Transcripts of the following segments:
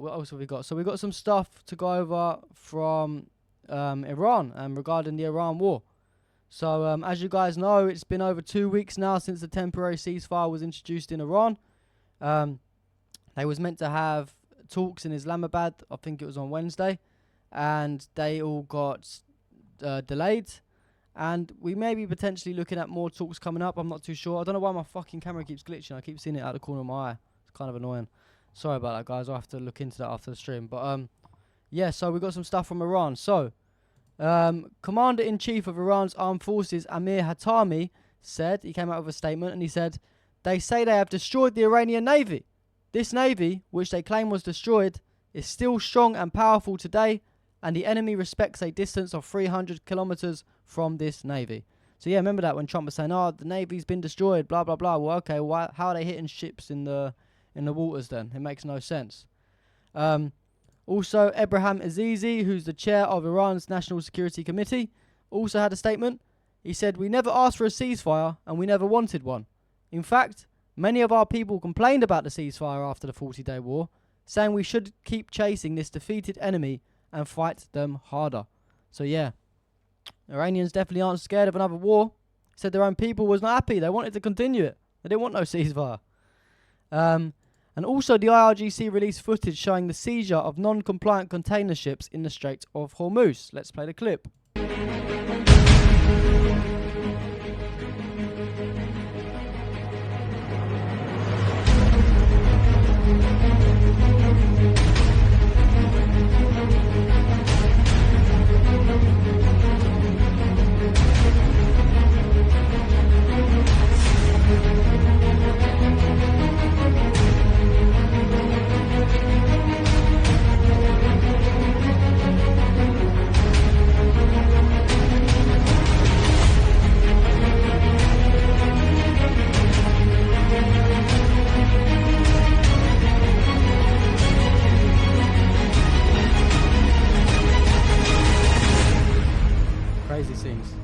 What else have we got? So we got some stuff to go over from Iran regarding the Iran war. So as you guys know, it's been over 2 weeks now since the temporary ceasefire was introduced in Iran. They was meant to have talks in Islamabad, I think it was on Wednesday, and they all got delayed. And we may be potentially looking at more talks coming up. I'm not too sure. I don't know why my fucking camera keeps glitching. I keep seeing it out of the corner of my eye. It's kind of annoying. Sorry about that, guys. I'll have to look into that after the stream. But yeah, so we got some stuff from Iran. So Commander-in-Chief of Iran's Armed Forces, Amir Hatami, said, he came out with a statement and he said, they say they have destroyed the Iranian Navy. This Navy, which they claim was destroyed, is still strong and powerful today, and the enemy respects a distance of 300 kilometers from this Navy. So yeah, remember that when Trump was saying, oh, the Navy's been destroyed, blah, blah, blah. Well, okay, how are they hitting ships in the waters then? It makes no sense. Also, Ebrahim Azizi, who's the chair of Iran's National Security Committee, also had a statement. He said, we never asked for a ceasefire and we never wanted one. In fact, many of our people complained about the ceasefire after the 40-day war, saying we should keep chasing this defeated enemy and fight them harder. So yeah, Iranians definitely aren't scared of another war. Said their own people was not happy. They wanted to continue it. They didn't want no ceasefire. And also the IRGC released footage showing the seizure of non-compliant container ships in the Strait of Hormuz. Let's play the clip. Crazy scenes.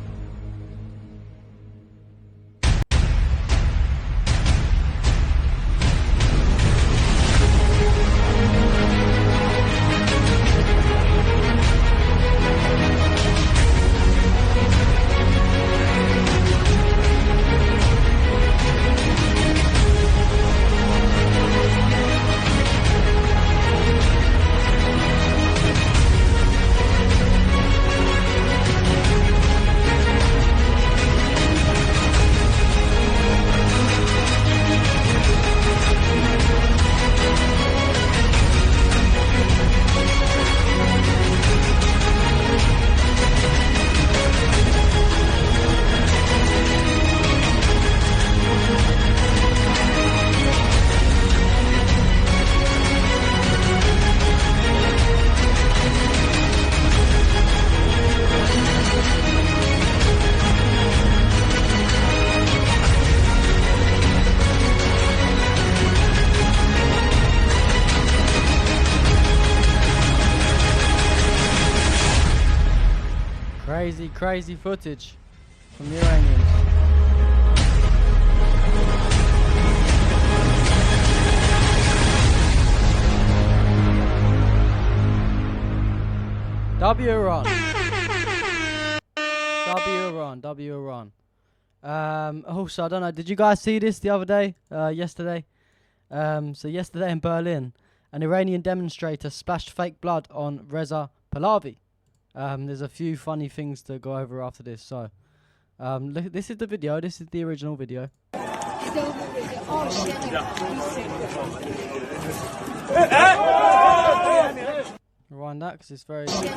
Crazy footage from the Iranians. W Iran. W Iran. Also, I don't know, did you guys see this the other day? Yesterday? So yesterday in Berlin, an Iranian demonstrator splashed fake blood on Reza Pahlavi. There's a few funny things to go over after this. So, look, this is the video. This is the original video. Rewind that because it's very quick.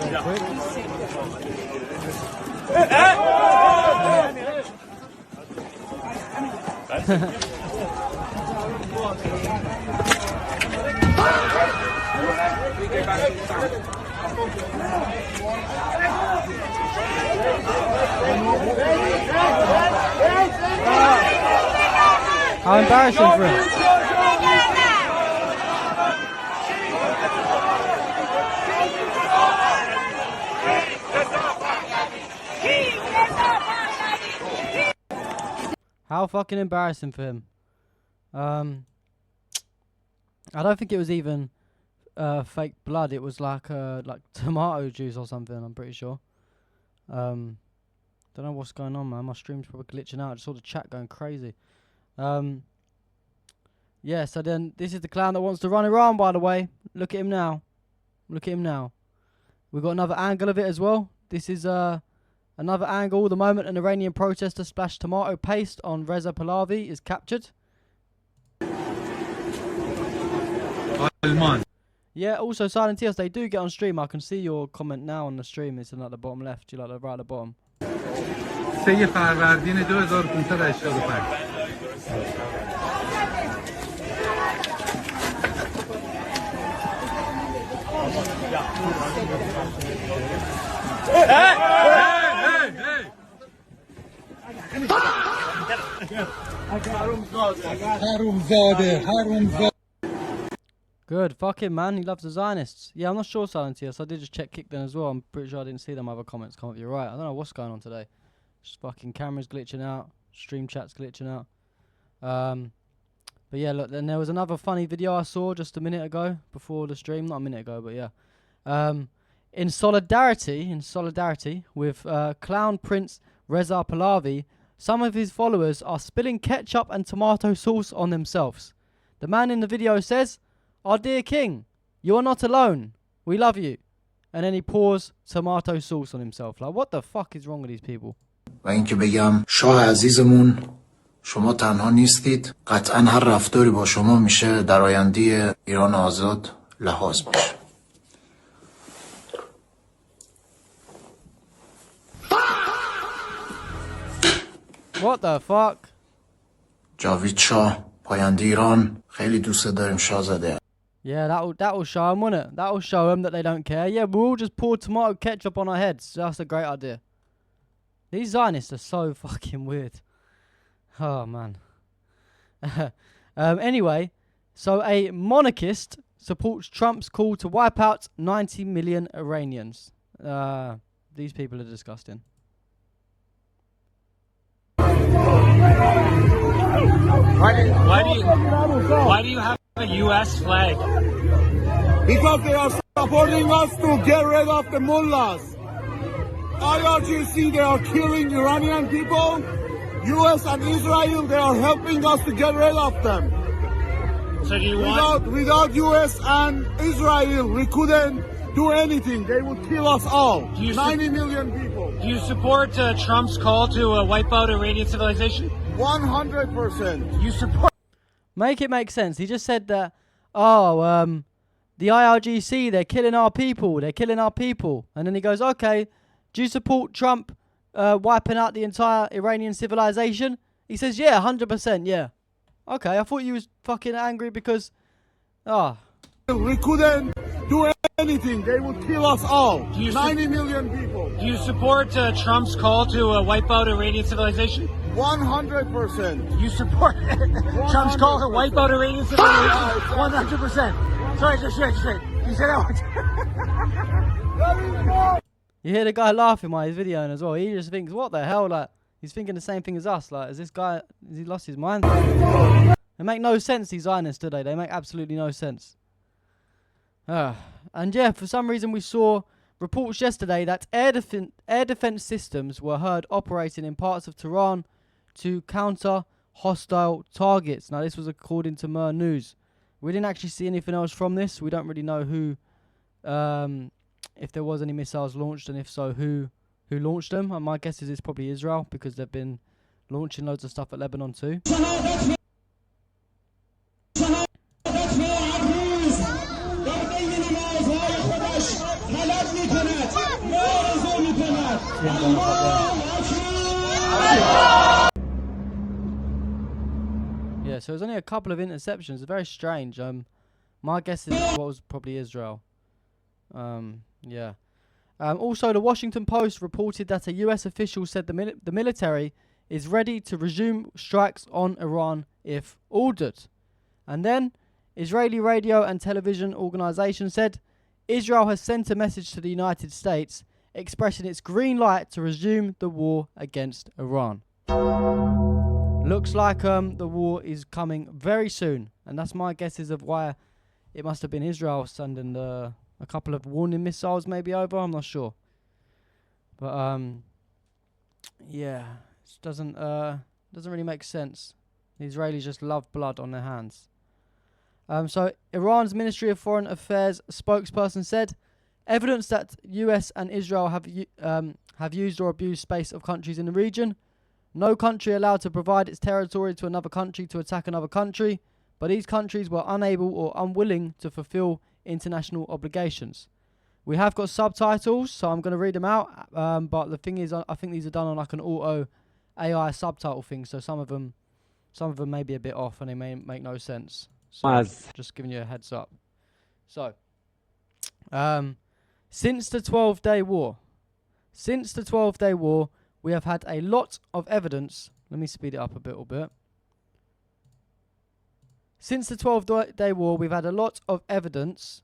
How embarrassing for him. How fucking embarrassing for him. I don't think it was even fake blood. It was like tomato juice or something. I'm pretty sure. Don't know what's going on, man. My stream's probably glitching out. I just saw the chat going crazy. Yeah. So then this is the clown that wants to run Iran. By the way, look at him now. Look at him now. We've got another angle of it as well. This is another angle. The moment an Iranian protester splashed tomato paste on Reza Pahlavi is captured. Yeah, also Silent Tears, they do get on stream. I can see your comment now on the stream. It's in like the bottom left. You like the right at the bottom. 3 فروردین 2585. Good, fuck him, man. He loves the Zionists. Yeah, I'm not sure, Silent Tears. I did just check Kickden as well. I'm pretty sure I didn't see them other comments come up. You're right. I don't know what's going on today. Just fucking cameras glitching out. Stream chat's glitching out. But yeah, look, then there was another funny video I saw just a minute ago before the stream. Not a minute ago, but yeah. In solidarity with clown prince Reza Pahlavi, some of his followers are spilling ketchup and tomato sauce on themselves. The man in the video says, "Our dear king, you are not alone. We love you." And then he pours tomato sauce on himself. Like, what the fuck is wrong with these people? و اینکه بگم شاه عزیزمون شما تنها نیستید، قطعا هر رفتاری با شما میشه در آینده ایران آزاد لحاظ میشه. What the fuck? جاوید شاه پاینده ایران خیلی دوست داریم شاهزاده. Yeah, that'll show them, won't it? That'll show them that they don't care. Yeah, we'll all just pour tomato ketchup on our heads. That's a great idea. These Zionists are so fucking weird. Oh, man. Anyway, so a monarchist supports Trump's call to wipe out 90 million Iranians. These people are disgusting. Why do you have a U.S. flag? Because they are supporting us to get rid of the mullahs. IRGC, they are killing Iranian people. U.S. and Israel, they are helping us to get rid of them. So do you want... Without U.S. and Israel, we couldn't do anything. They would kill us all. 90 million people. Do you support Trump's call to wipe out Iranian civilization? 100%. You support... Make it make sense. He just said that, the IRGC, they're killing our people. They're killing our people. And then he goes, okay, do you support Trump wiping out the entire Iranian civilization? He says, yeah, 100%, yeah. Okay, I thought you was fucking angry because... We couldn't do anything. They would kill us all. 90 million people. Do you support Trump's call to wipe out Iranian civilization? 100%. You support Trump's call to wipe out Iranian civilization? 100%. Sorry, just straight. You said that once. You hear the guy laughing while he's videoing as well. He just thinks, what the hell? Like, he's thinking the same thing as us. Like, has he lost his mind? They make no sense, these Zionists today. They make absolutely no sense. And yeah, for some reason we saw reports yesterday that air defense systems were heard operating in parts of Tehran to counter hostile targets. Now, this was according to Mer News. We didn't actually see anything else from this. We don't really know who, if there was any missiles launched, and if so, who launched them. And my guess is it's probably Israel, because they've been launching loads of stuff at Lebanon too. Yeah, so it was only a couple of interceptions. It's very strange. My guess is what was probably Israel. Yeah. Also, the Washington Post reported that a US official said the military is ready to resume strikes on Iran if ordered. And then, Israeli radio and television organization said Israel has sent a message to the United States expressing its green light to resume the war against Iran. Looks like the war is coming very soon, and that's my guesses of why it must have been Israel sending a couple of warning missiles maybe over. I'm not sure. But yeah, it doesn't really make sense. The Israelis just love blood on their hands. So Iran's Ministry of Foreign Affairs spokesperson said, evidence that US and Israel have used or abused space of countries in the region. No country allowed to provide its territory to another country to attack another country, but these countries were unable or unwilling to fulfill international obligations. We have got subtitles, so I'm going to read them out. But the thing is, I think these are done on like an auto AI subtitle thing, so some of them may be a bit off and they may make no sense. So just giving you a heads up. So, since the 12-day war, we have had a lot of evidence. Let me speed it up a little bit. Since the 12-day war, we've had a lot of evidence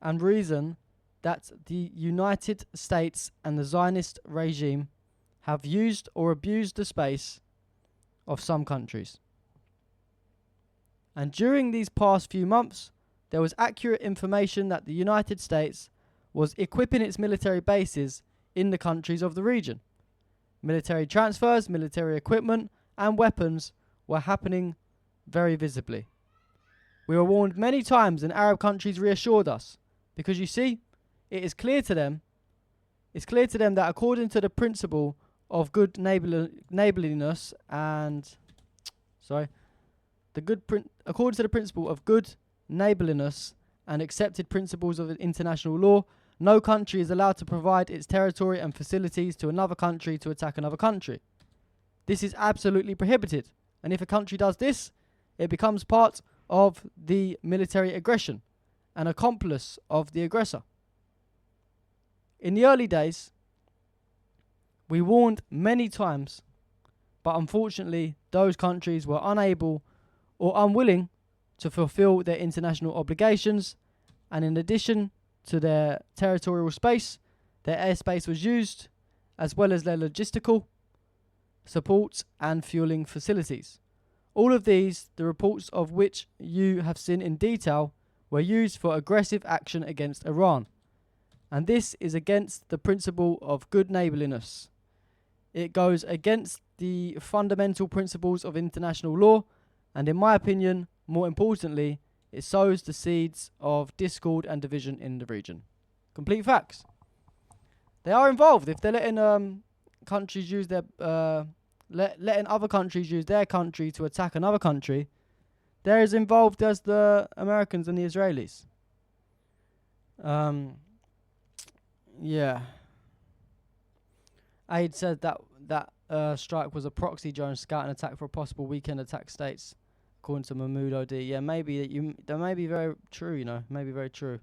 and reason that the United States and the Zionist regime have used or abused the space of some countries. And during these past few months, there was accurate information that the United States was equipping its military bases in the countries of the region. Military transfers, military equipment, and weapons were happening very visibly. We were warned many times and Arab countries reassured us, because you see, it is clear to them that according to the principle of good neighborliness and according to the principle of good neighborliness and accepted principles of international law, no country is allowed to provide its territory and facilities to another country to attack another country. This is absolutely prohibited, and if a country does this, it becomes part of the military aggression, an accomplice of the aggressor. In the early days, we warned many times, but unfortunately, those countries were unable or unwilling to fulfill their international obligations, and in addition to their territorial space, their airspace was used, as well as their logistical support and fueling facilities. All of these, the reports of which you have seen in detail, were used for aggressive action against Iran. And this is against the principle of good neighborliness. It goes against the fundamental principles of international law, and in my opinion, more importantly, it sows the seeds of discord and division in the region. Complete facts. They are involved. If they're letting countries use their letting other countries use their country to attack another country, they're as involved as the Americans and the Israelis. Yeah. Aid said that strike was a proxy drone scouting attack for a possible weekend attack states, according to Mahmoud Odi. Yeah, maybe that may be very true. You know, maybe very true.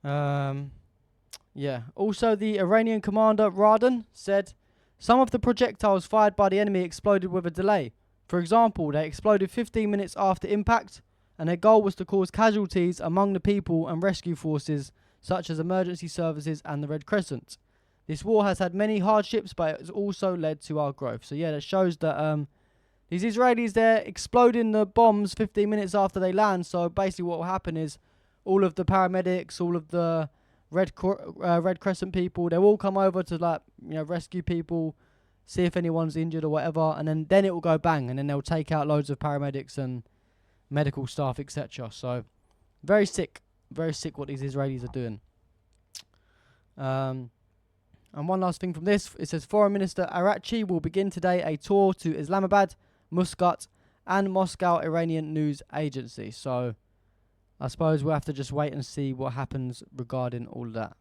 Yeah. Also, the Iranian commander Radan said some of the projectiles fired by the enemy exploded with a delay. For example, they exploded 15 minutes after impact, and their goal was to cause casualties among the people and rescue forces, such as emergency services and the Red Crescent. This war has had many hardships, but it has also led to our growth. So yeah, that shows that these Israelis, they're exploding the bombs 15 minutes after they land. So basically what will happen is all of the paramedics, all of the Red Crescent people, they'll all come over to rescue people, see if anyone's injured or whatever, and then it will go bang, and then they'll take out loads of paramedics and medical staff, etc. So very sick what these Israelis are doing. And one last thing from this, it says Foreign Minister Arachi will begin today a tour to Islamabad, Muscat and Moscow Iranian news agency. So I suppose we'll have to just wait and see what happens regarding all of that.